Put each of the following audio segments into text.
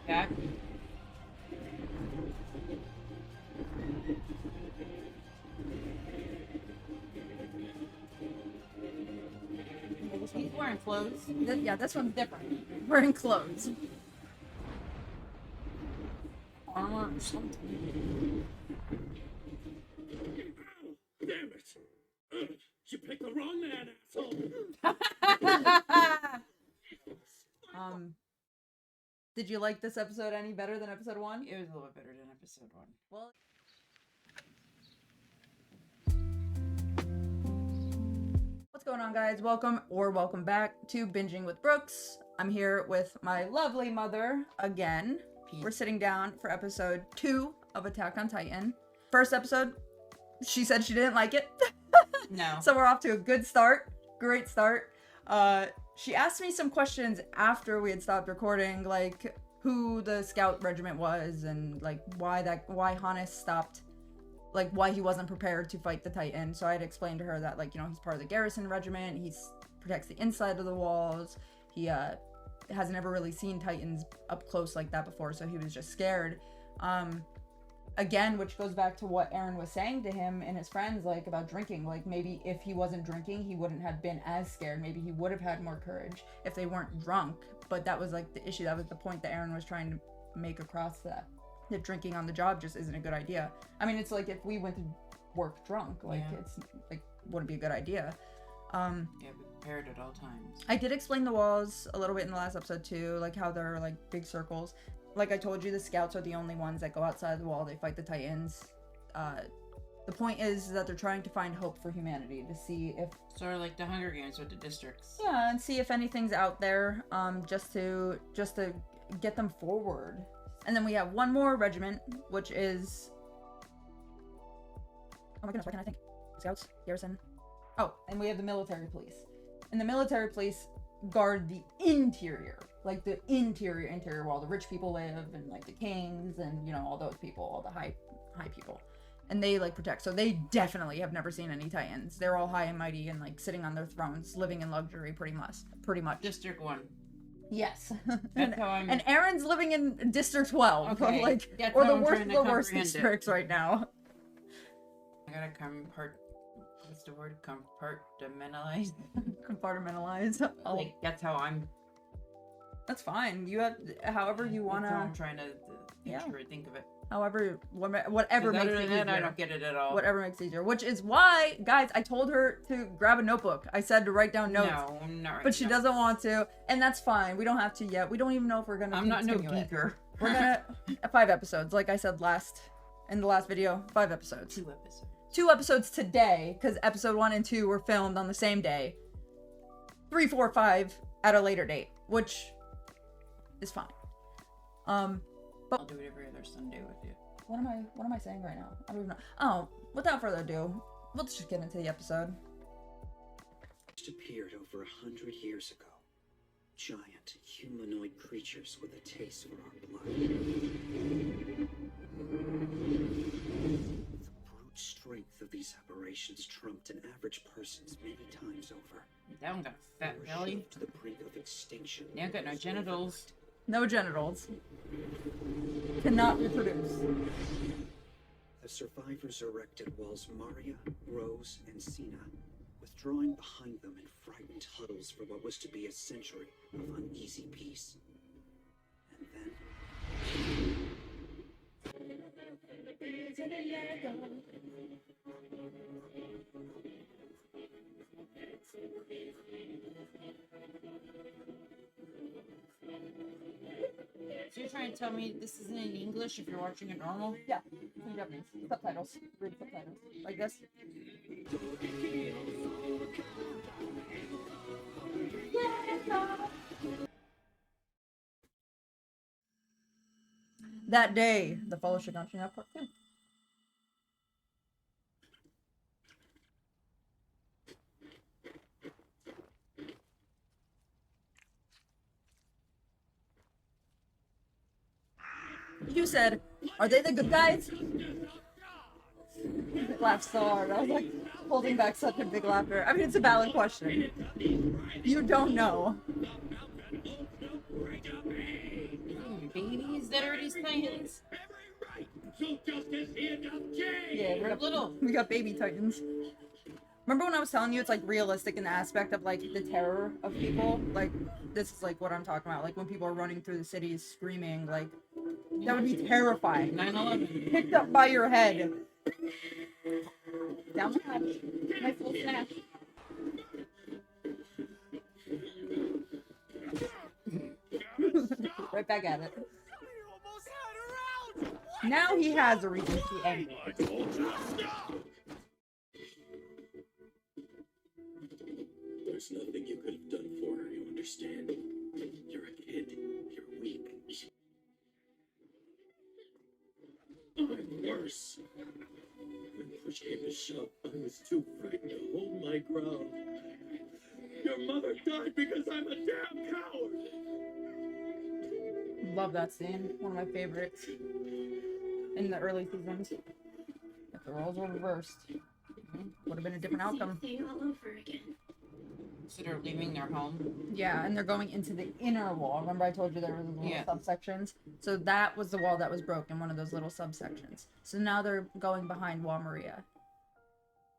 Back. He's wearing clothes. Yeah, this one's different. Wearing clothes. Armor or something. Damn it! You picked the wrong man, asshole! Did you like this episode any better than episode 1? It was a little bit better than episode 1. Well, what's going on, guys? Welcome back to Binging with Brooks. I'm here with my lovely mother again. We're sitting down for episode 2 of Attack on Titan. First episode, she said she didn't like it. No. So we're off to a good start. Great start. She asked me some questions after we had stopped recording, like who the scout regiment was and like why Hannes stopped, like why he wasn't prepared to fight the Titan. So I had explained to her that, like, you know, he's part of the garrison regiment. He protects the inside of the walls. He hasn't ever really seen Titans up close like that before, so he was just scared. Again, which goes back to what Eren was saying to him and his friends, like, about drinking. Like, maybe if he wasn't drinking, he wouldn't have been as scared. Maybe he would have had more courage if they weren't drunk. But that was, like, the issue. That was the point that Eren was trying to make across, that drinking on the job just isn't a good idea. I mean, it's like if we went to work drunk, like, it's, like, wouldn't be a good idea. Yeah, be prepared at all times. I did explain the walls a little bit in the last episode, too, like, how they're, like, big circles. Like I told you, the scouts are the only ones that go outside the wall. They fight the Titans. The point is that they're trying to find hope for humanity, to see if... Sort of like the Hunger Games with the districts. Yeah, and see if anything's out there, just to get them forward. And then we have one more regiment, which is... Oh my goodness, why can't I think? Scouts? Garrison? Oh, and we have the military police. And the military police guard the interior. Like the interior wall. The rich people live, and like the kings, and, you know, all those people, all the high people. And they, like, protect. So they definitely have never seen any Titans. They're all high and mighty and, like, sitting on their thrones, living in luxury pretty much. District 1. Yes. That's how I'm... And Aaron's living in District 12. Okay. Like, That's or how the I'm worst trying of to the worst comprehend it. districts right now. I gotta what's the word? Compartmentalize? Compartmentalize. Oh, Like, that's how I'm... that's fine. You have, however you That's how wanna, I'm trying to picture it, think of it. whatever 'Cause makes other it than that, I easier. don't get it at all. Whatever makes it easier. Which is why, guys, I told her to grab a notebook. I said to write down notes. No, I'm not right But she now. doesn't want to, and that's fine. We don't have to yet. We don't even know if we're gonna I'm not no continue it. geeker. We're gonna 5 episodes, like I said in the last video. 5 episodes. 2 episodes. 2 episodes today, because episode 1 and 2 were filmed on the same day. 3, 4, 5 at a later date, which is fine. I'll do it every other Sunday with you. What am I saying right now? I don't even know. Oh, without further ado, let's just get into the episode. Appeared over 100 years ago. Giant humanoid creatures with a taste for our blood. The brute strength of these aberrations trumped an average person's many times over. That one got a fat They were belly. shoved to the brink of extinction. Yeah, got no genitals. No genitals. Cannot reproduce. The survivors erected walls Maria, Rose, and Sina, withdrawing behind them in frightened huddles for what was to be a century of uneasy peace. And then... So you're trying to tell me this isn't in English if you're watching it normal? Yeah, it's in Japanese. Subtitles. Read subtitles. Like this. That day, the Fellowship of Shinnok Part 2. You said, are they the good guys? Laughed so hard. I was like holding back such a big laughter. I mean, it's a valid question. You don't know. Titans. Every right. So just as he enough Jay. Yeah, They're little. we got baby titans. Remember when I was telling you it's like realistic in the aspect of like the terror of people? Like this is like what I'm talking about. Like when people are running through the cities screaming, like that would be terrifying. 9/11. Picked up by your head. Down the hatch. Nice little snack. Right back at it. Now he has a reason to be angry. I told you stop. There's nothing you could have done for her, you understand? You're a kid. You're weak. I'm worse. When push came to shove, I was too frightened to hold my ground. Your mother died because I'm a damn coward. Love that scene. One of my favorites in the early seasons. If the roles were reversed, would have been a different outcome. Thing all over again. So they're leaving their home. Yeah, and they're going into the inner wall. Remember I told you there were little Yeah. subsections? So that was the wall that was broken, one of those little subsections. So now they're going behind Wall Maria.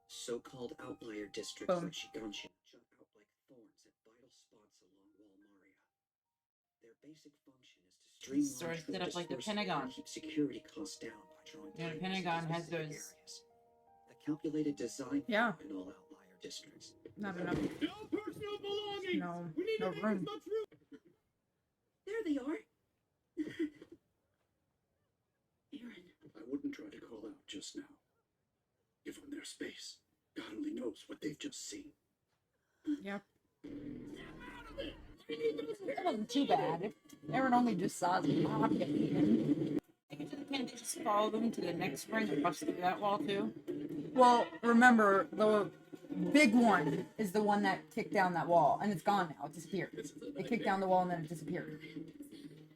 So-called outlier districts Boom. like Shiganshina jut out like thorns at vital spots along Wall Maria. Their basic function is to streamline Sort of troop set up like the dispersal Pentagon. and keep security costs down by drawing Yeah, the titans Pentagon to has specific those- areas. The calculated design Yeah. in all outlier districts. Not enough. No personal belongings. No, We need no to make room. as much room. There they are. Aaron. I wouldn't try to call out just now. Give them their space. God only knows what they've just seen. Yep. It wasn't too bad. Aaron only just saw his mom get eaten. Can't they just follow them to the next ring and bust through that wall too? Well, remember, the big one is the one that kicked down that wall, and it's gone now. It disappeared. It kicked down the wall and then it disappeared.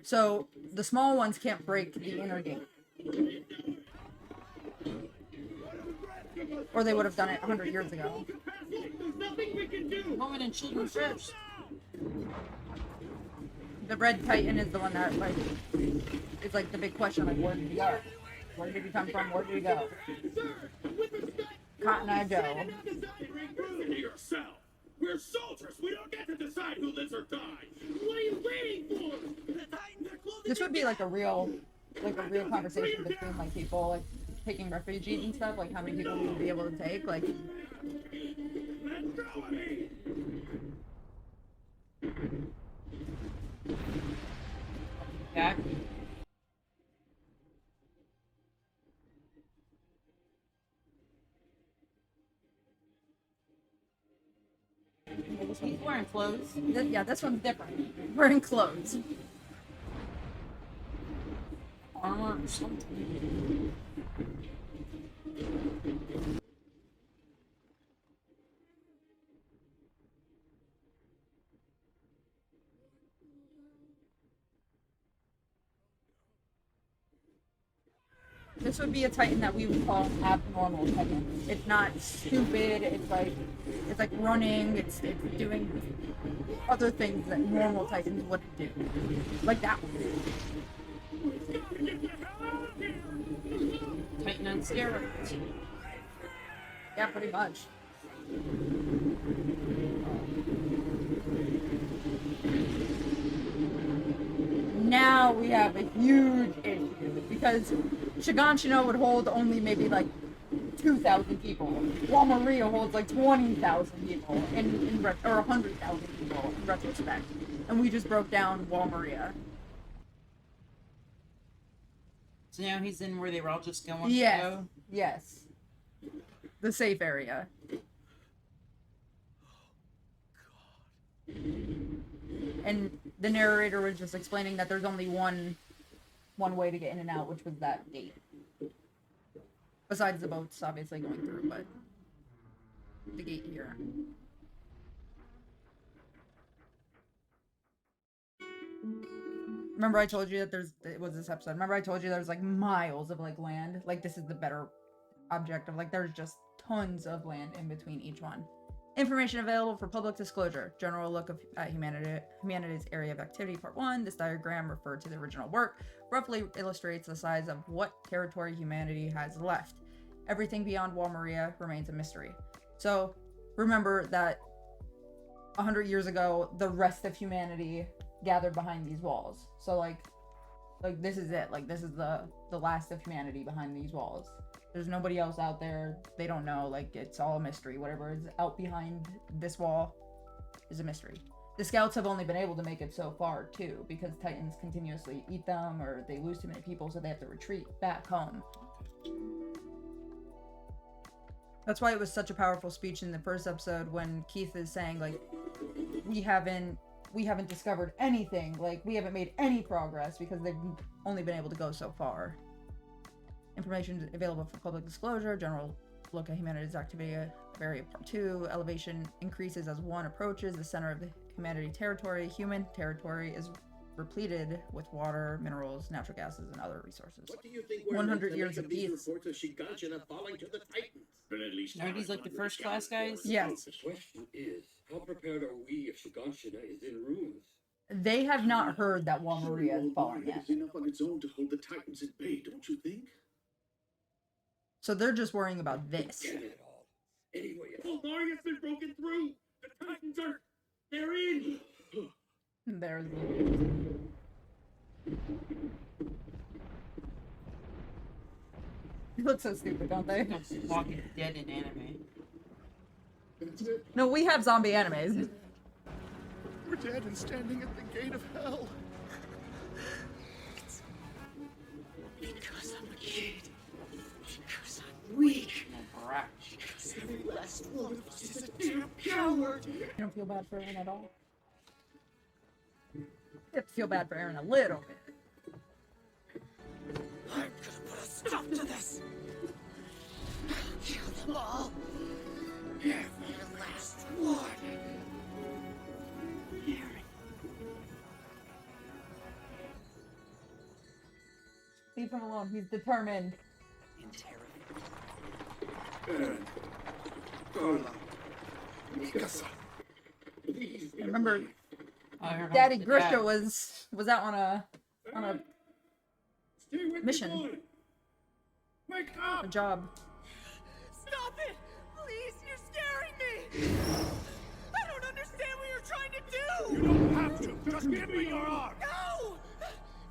So the small ones can't break the inner gate. Or they would have done it 100 years ago. There's nothing we can do. Women and children first. The red titan is the one that, like, it's like the big question, like, where did he go? Where did he come from? Where did he go? Sir, with respect, Cotton Eye Joe. listen to yourself. We're soldiers. We don't get to decide who lives or dies. What are you waiting for? The Titan, they're closing This would be like a real conversation between, like, people, like, taking refugees and stuff, like, how many people we would be able to take, like, Let go of me. Back. He's wearing clothes. yeah, this one's different. Wearing clothes. Armor or something. This would be a Titan that we would call an abnormal Titan. It's not stupid. It's like running. It's doing other things that normal Titans wouldn't do, like that one. Titan on steroids. Yeah, pretty much. Now we have a huge issue because Shiganshina would hold only maybe like 2,000 people, while Maria holds like 20,000 people or 100,000 people in retrospect, and we just broke down Wall Maria. So now he's in where they were all just going Yes, to go. yes, the safe area. And the narrator was just explaining that there's only one way to get in and out, which was that gate. Besides the boats obviously going through, but the gate here. Remember I told you that it was this episode. Remember I told you there's like miles of like land? Like this is the better objective. Like there's just tons of land in between each one. Information available for public disclosure. General look at humanity's area of activity, part 1. This diagram referred to the original work roughly illustrates the size of what territory humanity has left. Everything beyond Wall Maria remains a mystery. So remember that 100 years ago, the rest of humanity gathered behind these walls. So like this is it. Like this is the last of humanity behind these walls. There's nobody else out there. They don't know. Like, it's all a mystery. Whatever is out behind this wall is a mystery. The scouts have only been able to make it so far, too, because Titans continuously eat them, or they lose too many people, so they have to retreat back home. That's why it was such a powerful speech in the first episode when Keith is saying, like, we haven't discovered anything. Like, we haven't made any progress because they've only been able to go so far. Information available for public disclosure. General look at humanity's activity area part 2. Elevation increases as one approaches the center of the humanity territory. Human territory is repleted with water, minerals, natural gases, and other resources. What do you think we're 100 meant to years make of of these peace. reports of Shiganshina falling to the Titans? But at least Are these like the first class guys? Yes. The question is, how prepared are we if Shiganshina is in ruins? They have not heard that Wall Maria is falling yet. It's enough on its own to hold the Titans at bay, don't you think? So they're just worrying about this. Get it all. Anyway, Well, Maria's been broken through. The Titans they're in. There's They look so stupid, don't they? Walking Dead in anime. That's it. No, we have zombie animes. We're dead and standing at the gate of hell. Because I'm a kid. Because I'm weak. Brat. Because every last one of us is a damn coward. You don't feel bad for Aaron at all? You have to feel bad for Aaron a little bit. I'm gonna put a stop to this. I'll kill them all. Every last one. Aaron. Leave him alone. He's determined. Aaron. Carla. Mikasa. Please. I remember I heard Daddy about the Grisha dad. was out on a Stay with mission. me, boy. Wake up. job. Stop it! Please, you're scaring me! I don't understand what you're trying to do! You don't have to. Just give me your arm. No!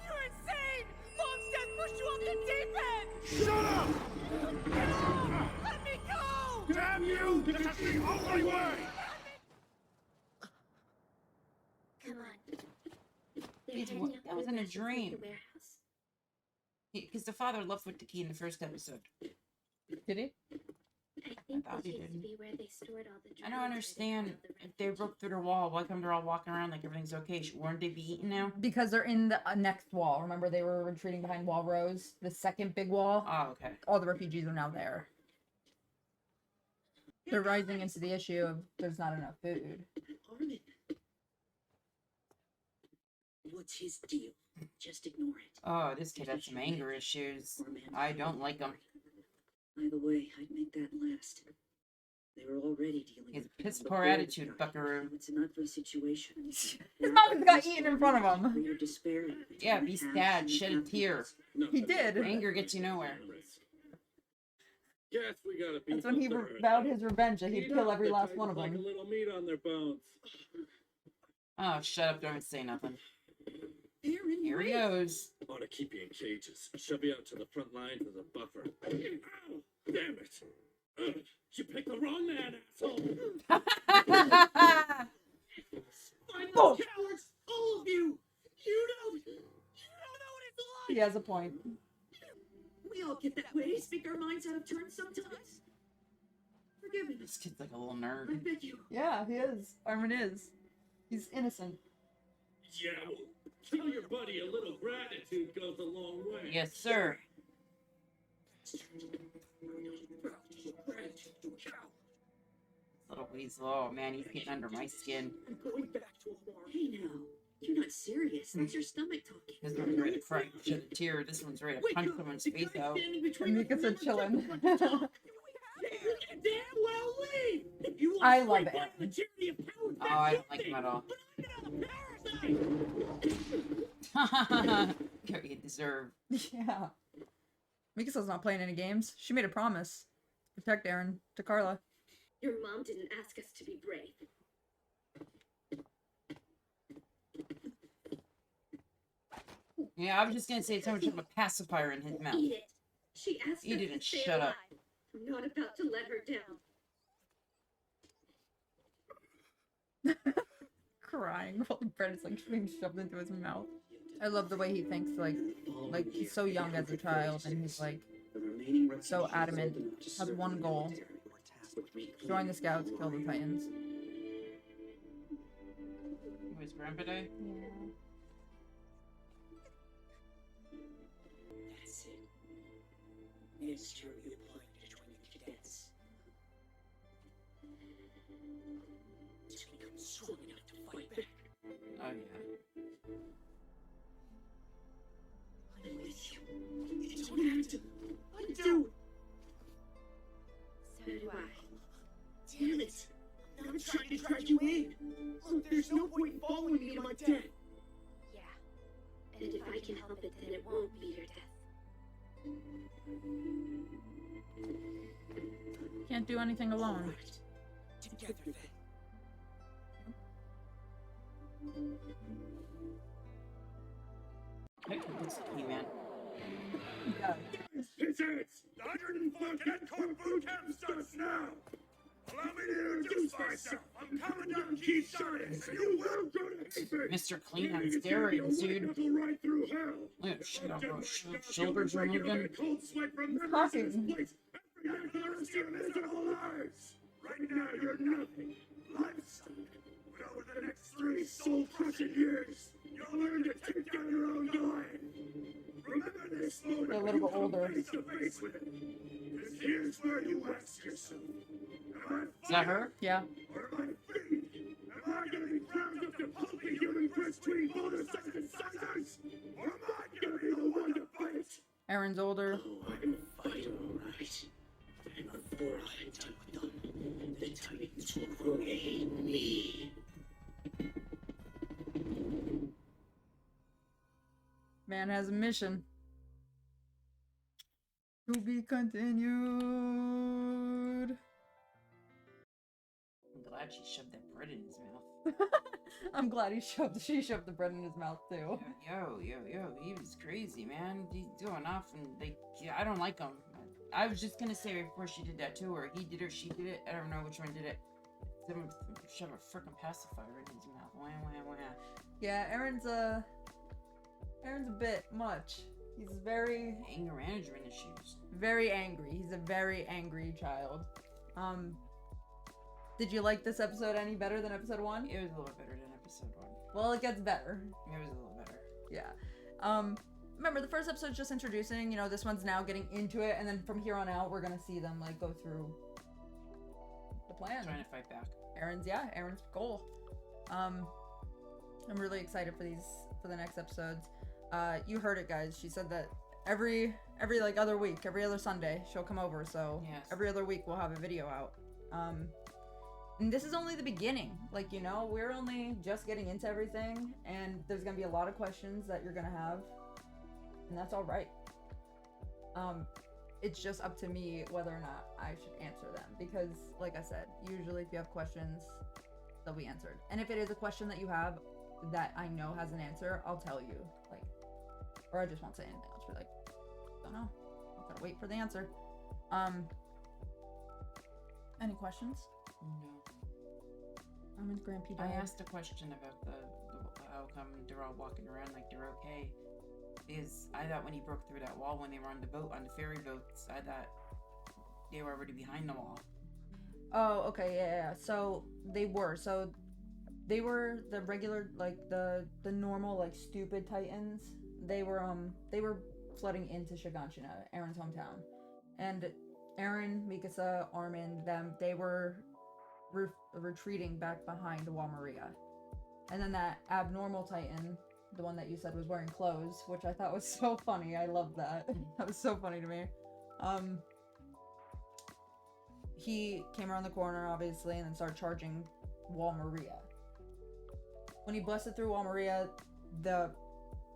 You're insane! Mom's dad pushed you off the deep end! Shut up. No! Let me go! Damn you. This is the only way. Come on. They're It's heading what- up that was the in a rest of dream. The warehouse. Because the father left with the key in the first episode. Did he? I think thought this he used to did. be where they stored all the I don't drugs or they understand. held the If they broke refugees. through the wall, why come they're all walking around like everything's okay? Wouldn't they be eaten now? Because they're in the next wall. Remember, they were retreating behind Wall Rose, the second big wall. Oh, okay. All the refugees are now there. They're rising into the issue of there's not enough food. Armin. What's his deal? Just ignore it. Oh, this kid has some anger issues. Poor man. I don't like him. By the way, I'd make that last. They were already dealing His with piss people poor before attitude, the army. buckaroo. It's an ugly situation. His mom got eaten in front of him. Clear disparity Yeah, between be the sad, haves shed and a the tear. have-nots. No, He did. Anger gets you nowhere. Guess we gotta beat That's when he the third. vowed his revenge that he'd Eat kill up, every the last one of Titans them. Like a little meat on their bones. Oh, shut up, don't say nothing. Aaron, Here he wait. goes. Want to keep you in cages. Shove you out to the front lines as a buffer. Ow! Damn it! You picked the wrong man, asshole! Spineless Oh. cowards! All of you! You don't know what it's like! He has a point. We all get that way. Speak our minds out of turn sometimes. Forgive me. This kid's like a little I nerd. beg you. Yeah, he is. Armin is. He's innocent. Yeah, well, tell your buddy a little gratitude goes a long way. Yes, sir. Little weasel. Oh, man, he's getting under my skin. I'm going back to a war. Hey now, you're not serious. That's your stomach talking. This one's ready to cry, shed a tear. This one's ready to Wake punch up! someone's The face guy out. standing between And us Mika's never chilling. took one talk. Damn well leave! If you You I want love free play it. on the tyranny of power? Oh, I don't like him at all. Get what you deserve. Yeah. Mikasa's not playing any games. She made a promise to protect Eren to Carla. Your mom didn't ask us to be brave. Yeah, I was just gonna say it's so much of a pacifier in his mouth. Eat it. She asked Eat us it to and stay shut alive. up. I'm not about to let her down. Crying while the bread is like being shoved into his mouth. I love the way he thinks like he's so young as a child and he's like The remaining so refugees adamant, old enough to has serve one in the goal. military were tasked with reclaiming join the scouts, kill the Titans. It was Grandpa Day? That's it. Ned's terribly applying to join the cadets. To become strong enough to fight back. Oh yeah. I'm with you. You don't have to. I do. So do I. Damn it. I'm not trying to drag you in. Look, there's no point in following me in my death. Yeah. And if I can help it, then it won't be your death. Can't do anything alone. Alright. Together then. Heck, this He-Man. Yeah. It's it! The 105 Cadet Corps boot camp starts now! Allow me to introduce myself. I'm Commandant Keith Sharnis, and you will go to Hayford. Mr. Clean on You're gonna steroids, get dude. knuckle right through hell. Look at shit on those You'll shoulders break your removing. cold sweat from He's members of this talking. place every night for the rest of your miserable lives. Right now, you're nothing. Livestock. But over the next 3 soul-crushing years, you'll learn to take down your own line. Remember this moment They're a when little you come older. face to face with it. Because here's where you ask yourself, am I Is that her? Yeah. or am I fiend? Am I gonna be ground up to pulpy human breast between boulder-sized incisors? Or am I gonna be the one to fight? Eren's older. Oh, I'm fight alright. And before I'm done with them, the Titans will grow to hate me. Man has a mission. To be continued. I'm glad she shoved that bread in his mouth. I'm glad she shoved the bread in his mouth too. Yo, he was crazy, man. He's doing off and I don't like him. I was just gonna say before she did that too, or he did or she did it. I don't know which one did it. Someone shove a frickin' pacifier in his mouth. Wah, wah, wah. Yeah, Eren's a bit much. He's very, Anger management issues. very angry. He's a very angry child. Did you like this episode any better than episode 1? It was a little better than episode 1. Well, it gets better. It was a little better. Yeah. Remember the first episode's just introducing, you know, this one's now getting into it, and then from here on out, we're gonna see them, like, go through the plan. Trying to fight back. Eren's goal. I'm really excited for the next episodes. You heard it, guys. She said that every like other week, every other Sunday, she'll come over, so Yes. every other week we'll have a video out. And this is only the beginning. Like, you know, we're only just getting into everything, and there's gonna be a lot of questions that you're gonna have, and that's all right. It's just up to me whether or not I should answer them, because like I said, usually if you have questions, they'll be answered. And if it is a question that you have that I know has an answer, I'll tell you, like, or I just won't say anything. I'll just be like, don't know, I'll gotta wait for the answer. Any questions? No. I'm in Grand P. I asked a question about the how come they're all walking around like they're okay. Because I thought when he broke through that wall when they were on the boat, on the ferry boats, I thought they were already behind the wall. Oh, okay, yeah. So they were the regular, like the normal, like, stupid Titans. They were flooding into Shiganshina, Eren's hometown, and Eren, Mikasa, Armin, they were retreating back behind Wall Maria. And then that abnormal Titan, the one that you said was wearing clothes, which I thought was so funny. I love that. That was so funny to me. he came around the corner, obviously, and then started charging Wall Maria. When he busted through Wall Maria, the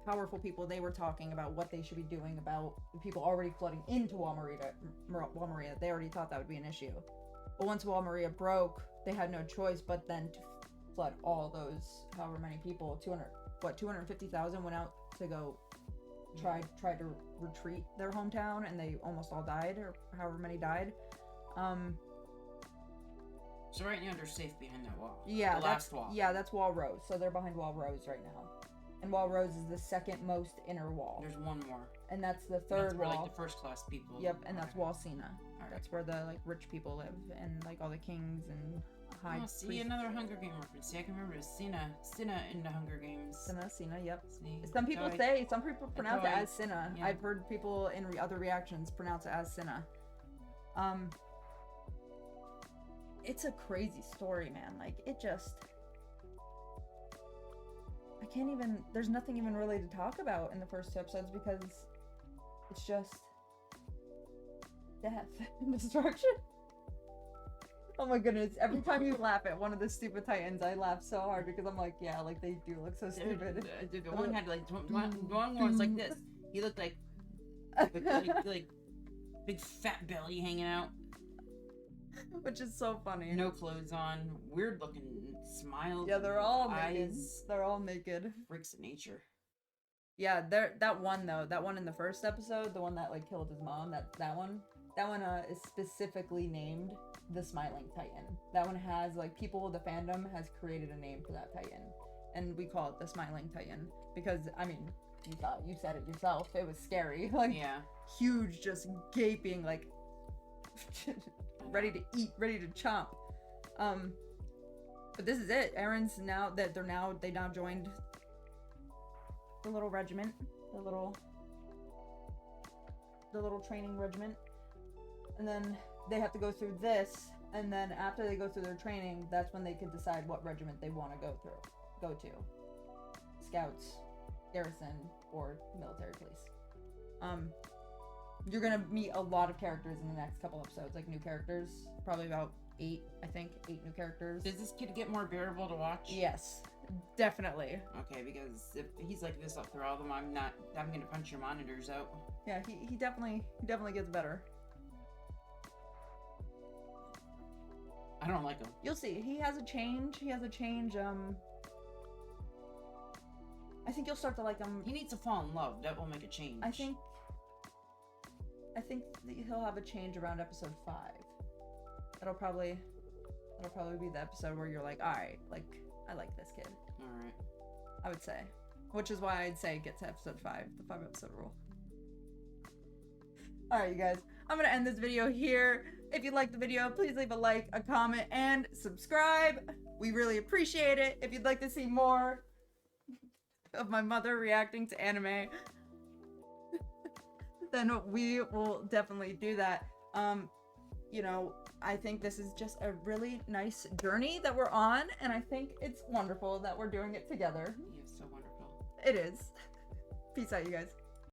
powerful people, they were talking about what they should be doing about the people already flooding into Wall Maria. They already thought that would be an issue. But once Wall Maria broke, they had no choice but then to flood all those, however many people, 250,000 went out to go tried to retreat their hometown, and they almost all died, or however many died. So right now they're safe behind that wall. Yeah, the last wall. Yeah, that's Wall Rose. So they're behind Wall Rose right now, and Wall Rose is the second most inner wall, There's one more. and that's the And third that's where, wall. like the first class people. Yep, and that's Okay. Wall Cena. Alright. That's where the like rich people live, and like all the kings and high Oh, see priests. another Hunger Game reference. See, I can remember Cinna in the Hunger Games. Cena, yep. See, Some people so I- say, some people pronounce it how I- as Cinna. yeah. I've heard people in other reactions pronounce it as Cinna. It's a crazy story, man. Like, it just... I can't even... There's nothing even really to talk about in the first 2 episodes because it's just... death and destruction. Oh my goodness, every time you laugh at one of the stupid Titans, I laugh so hard because I'm like, yeah, like they do look so stupid. The one had like one was like this. He looked like like big fat belly hanging out, Which is so funny. no clothes on, weird looking smiles. Yeah, they're all naked. eyes. They're all naked. Freaks of nature. Yeah, that one though, that one in the first episode, the one that like killed his mom, that one is specifically named the Smiling Titan. That one has like people, the fandom has created a name for that Titan, and we call it the Smiling Titan because I mean, you said it yourself. It was scary, like Yeah. huge, just gaping, like ready to eat, ready to chomp. But this is it. Aaron's now that they now joined the little regiment, the little training regiment, and then they have to go through this, and then after they go through their training, that's when they can decide what regiment they want to go to, Scouts, Garrison, or Military Police. You're gonna meet a lot of characters in the next couple episodes, like new characters, probably about 8 new characters. Does this kid get more bearable to watch? Yes, definitely. Okay, because if he's like this up through all of them, I'm gonna punch your monitors out. Yeah, he definitely gets better. I don't like him. You'll see. He has a change. I think you'll start to like him. He needs to fall in love. That will make a change. I think that he'll have a change around episode 5. That'll probably be the episode where you're like, all right, like I like this kid. All right. I would say, which is why I'd say get to episode 5, the 5 episode rule. All right, you guys. I'm gonna end this video here. If you liked the video, please leave a like, a comment, and subscribe. We really appreciate it. If you'd like to see more of my mother reacting to anime, then we will definitely do that. You know, I think this is just a really nice journey that we're on, and I think it's wonderful that we're doing it together. He is so wonderful. It is. Peace out, you guys.